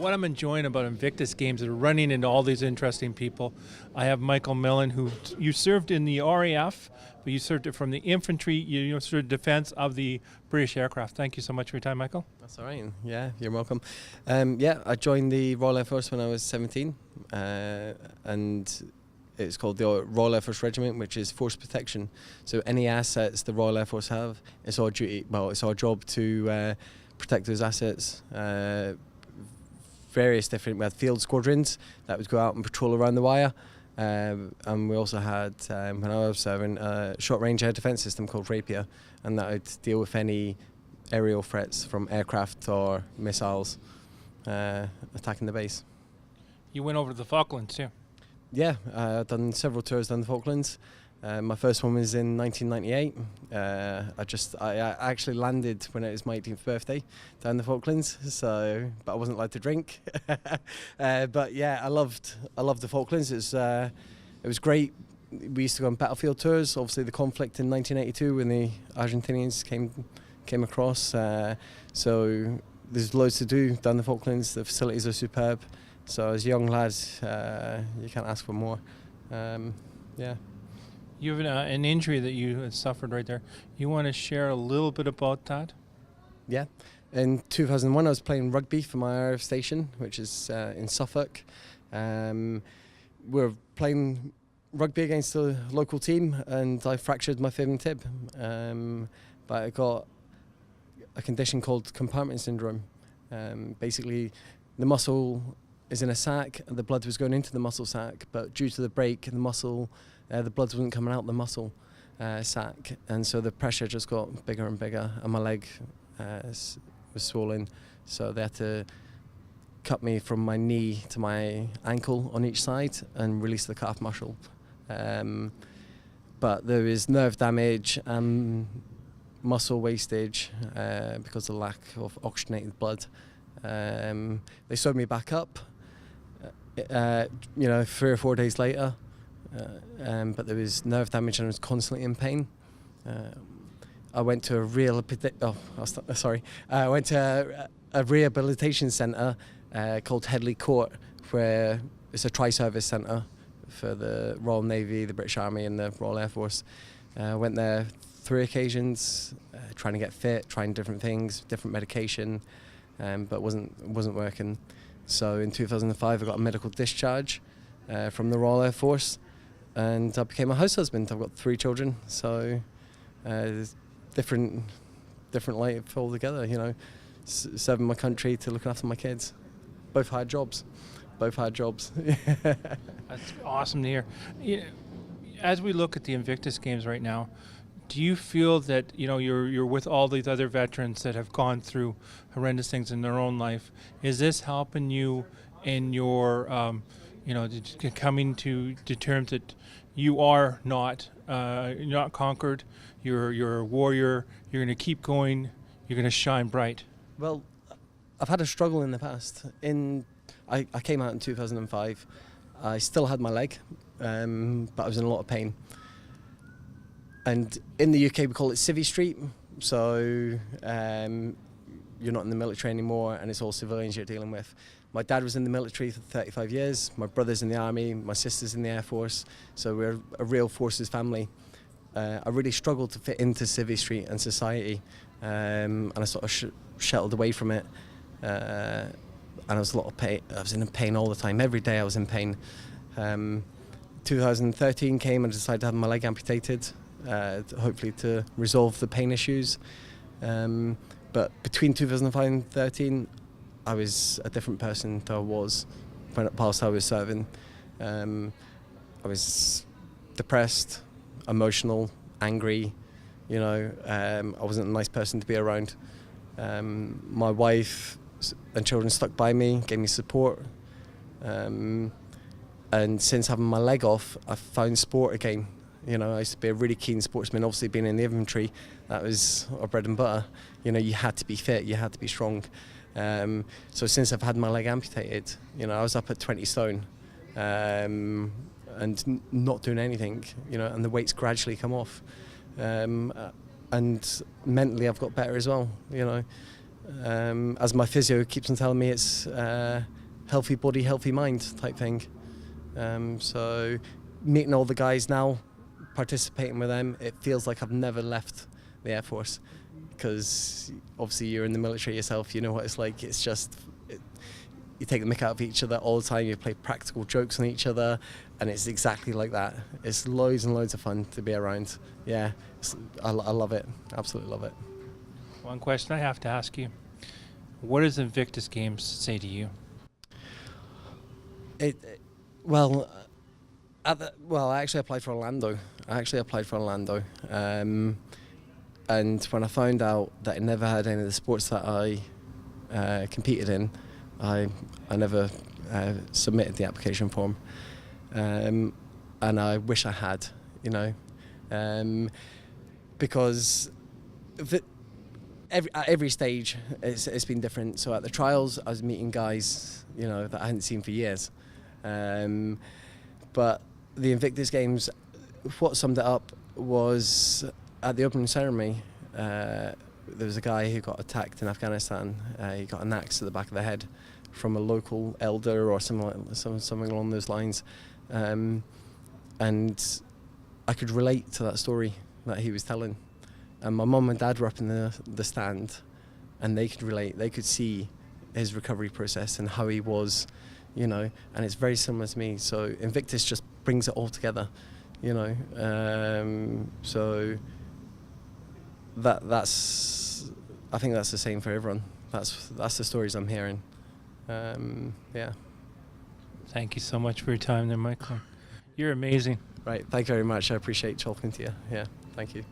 what I'm enjoying about Invictus Games is running into all these interesting people. I have Michael Mellon, who you served in the RAF, but you served it from the infantry, you served defense of the British aircraft. Thank you so much for your time, Michael. That's all right. Yeah, you're welcome. I joined the Royal Air Force when I was 17, and it's called the Royal Air Force Regiment, which is force protection. So any assets the Royal Air Force have, it's our duty. Well, it's our job to protect those assets. Various different, we had field squadrons that would go out and patrol around the wire, and we also had, when I was serving, a short range air defence system called Rapier, and that would deal with any aerial threats from aircraft or missiles attacking the base. You went over to the Falklands too. Yeah, I've done several tours down the Falklands. My first one was in 1998. I actually landed when it was my 18th birthday down the Falklands, but I wasn't allowed to drink. But yeah, I loved the Falklands. It was great. We used to go on battlefield tours. Obviously, the conflict in 1982 when the Argentinians came across. So there's loads to do down the Falklands. The facilities are superb. So as a young lad, you can't ask for more. Yeah. You have an injury that you had suffered right there. You want to share a little bit about that? Yeah. In 2001, I was playing rugby for my RF station, which is in Suffolk. We were playing rugby against a local team, and I fractured my fib and tib. But I got a condition called compartment syndrome. Basically, the muscle is in a sac, and the blood was going into the muscle sac, but due to the break, the blood wasn't coming out the muscle sac, and so the pressure just got bigger and bigger, and my leg was swollen, so they had to cut me from my knee to my ankle on each side and release the calf muscle. But there was nerve damage and muscle wastage because of the lack of oxygenated blood. They sewed me back up 3 or 4 days later, but there was nerve damage and I was constantly in pain. I went to a rehabilitation centre called Headley Court, where it's a tri-service centre for the Royal Navy, the British Army and the Royal Air Force. I went there 3 occasions, trying to get fit, trying different things, different medication, but wasn't working. So in 2005 I got a medical discharge from the Royal Air Force, and I became a house husband. I've got 3 children, so different life altogether, serving my country to looking after my kids. Both hard jobs. That's awesome to hear. As we look at the Invictus Games right now, do you feel that you're with all these other veterans that have gone through horrendous things in their own life? Is this helping you in your, coming to terms that you are not conquered? You're a warrior. You're going to keep going. You're going to shine bright. Well, I've had a struggle in the past. I came out in 2005. I still had my leg, but I was in a lot of pain. And in the UK we call it Civvy Street, so you're not in the military anymore and it's all civilians you're dealing with. My dad was in the military for 35 years, my brother's in the army, my sister's in the Air Force, so we're a real forces family. I really struggled to fit into Civvy Street and society, and I sort of sheltered away from it. And I was I was in pain all the time, every day I was in pain. 2013 came and I decided to have my leg amputated. Hopefully to resolve the pain issues. But between 2005 and 2013, I was a different person to I was whilst I was serving. I was depressed, emotional, angry. I wasn't a nice person to be around. My wife and children stuck by me, gave me support. And since having my leg off, I found sport again. I used to be a really keen sportsman. Obviously, being in the infantry, that was our bread and butter. You had to be fit, you had to be strong. So since I've had my leg amputated, I was up at 20 stone and not doing anything, and the weight's gradually come off. And mentally, I've got better as well. As my physio keeps on telling me, it's healthy body, healthy mind type thing. So meeting all the guys now, participating with them, it feels like I've never left the Air Force, because obviously you're in the military yourself, you know what it's like. It's just, you take the mick out of each other all the time, you play practical jokes on each other, and it's exactly like that. It's loads and loads of fun to be around. Yeah, I love it, absolutely love it. One question I have to ask you. What does Invictus Games say to you? Well, I actually applied for Orlando. And when I found out that I never had any of the sports that I competed in, I never submitted the application form. And I wish I had, you know, because at every stage it's been different. So at the trials, I was meeting guys, you know, that I hadn't seen for years. But the Invictus Games, what summed it up was at the opening ceremony, there was a guy who got attacked in Afghanistan. He got an axe to the back of the head from a local elder or something along those lines. And I could relate to that story that he was telling. And my mum and dad were up in the stand, and they could relate. They could see his recovery process and how he was, you know, and it's very similar to me. So Invictus just brings it all together, you know. So that's I think that's the same for everyone. That's the stories I'm hearing. Yeah. Thank you so much for your time there, Michael. You're amazing. Right, thank you very much. I appreciate talking to you. Yeah, thank you.